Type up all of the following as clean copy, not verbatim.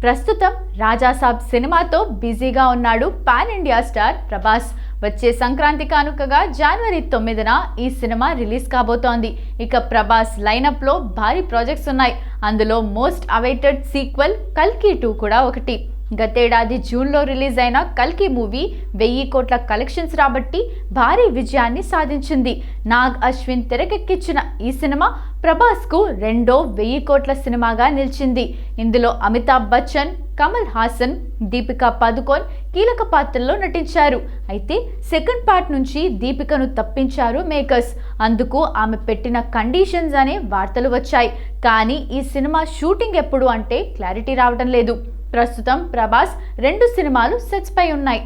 ప్రస్తుతం రాజాసాబ్ సినిమాతో బిజీగా ఉన్నాడు పాన్ ఇండియా స్టార్ ప్రభాస్. వచ్చే సంక్రాంతి కానుకగా జనవరి 9న ఈ సినిమా రిలీజ్ కాబోతోంది. ఇక ప్రభాస్ లైనప్ లో భారీ ప్రాజెక్ట్స్ ఉన్నాయి. అందులో మోస్ట్ అవైటెడ్ సీక్వెల్ కల్కి 2 కూడా ఒకటి. గతేడాది జూన్లో రిలీజ్ అయిన కల్కి మూవీ 1000 కోట్ల కలెక్షన్స్ రాబట్టి భారీ విజయాన్ని సాధించింది. నాగ్ అశ్విన్ తెరకెక్కించిన ఈ సినిమా ప్రభాస్కు రెండో 1000 కోట్ల సినిమాగా నిలిచింది. ఇందులో అమితాబ్ బచ్చన్, కమల్ హాసన్, దీపికా పదుకోన్ కీలక పాత్రల్లో నటించారు. అయితే సెకండ్ పార్ట్ నుంచి దీపికను తప్పించారు మేకర్స్. అందుకు ఆమె పెట్టిన కండిషన్స్ అనే వార్తలు వచ్చాయి. కానీ ఈ సినిమా షూటింగ్ ఎప్పుడు అంటే క్లారిటీ రావడం లేదు. ప్రస్తుతం ప్రభాస్ 2 సినిమాలు సెట్స్ పై ఉన్నాయి.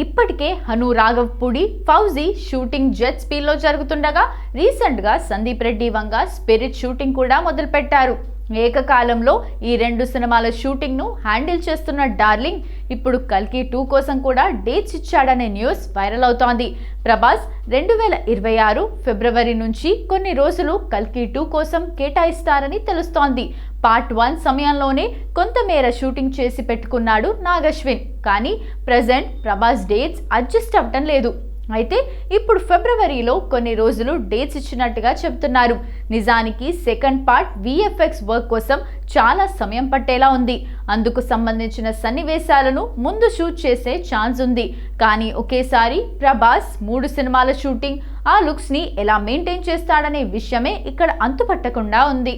ఇప్పటికే హను రాఘవ్పూడి, ఫౌజీ షూటింగ్ జెట్ స్పీడ్లో జరుగుతుండగా రీసెంట్గా సందీప్ రెడ్డి వంగ స్పిరిట్ షూటింగ్ కూడా మొదలుపెట్టారు. ఏకకాలంలో ఈ 2 సినిమాల షూటింగ్ను హ్యాండిల్ చేస్తున్న డార్లింగ్ ఇప్పుడు కల్కి 2 కోసం కూడా డేట్స్ ఇచ్చాడనే న్యూస్ వైరల్ అవుతోంది. ప్రభాస్ 2026 ఫిబ్రవరి నుంచి కొన్ని రోజులు కల్కి 2 కోసం కేటాయిస్తారని తెలుస్తోంది. పార్ట్ 1 సమయంలోనే కొంతమేర షూటింగ్ చేసి పెట్టుకున్నాడు నాగ్ అశ్విన్. కానీ ప్రజెంట్ ప్రభాస్ డేట్స్ అడ్జస్ట్ అవ్వటం లేదు. అయితే ఇప్పుడు ఫిబ్రవరిలో కొన్ని రోజులు డేట్స్ ఇచ్చినట్టుగా చెబుతున్నారు. నిజానికి సెకండ్ పార్ట్ విఎఫ్ఎక్స్ వర్క్ కోసం చాలా సమయం పట్టేలా ఉంది. అందుకు సంబంధించిన సన్నివేశాలను ముందు షూట్ చేసే ఛాన్స్ ఉంది. కానీ ఒకేసారి ప్రభాస్ 3 సినిమాల షూటింగ్, ఆ లుక్స్ని ఎలా మెయింటైన్ చేస్తాడనే విషయమే ఇక్కడ అంతుపట్టకుండా ఉంది.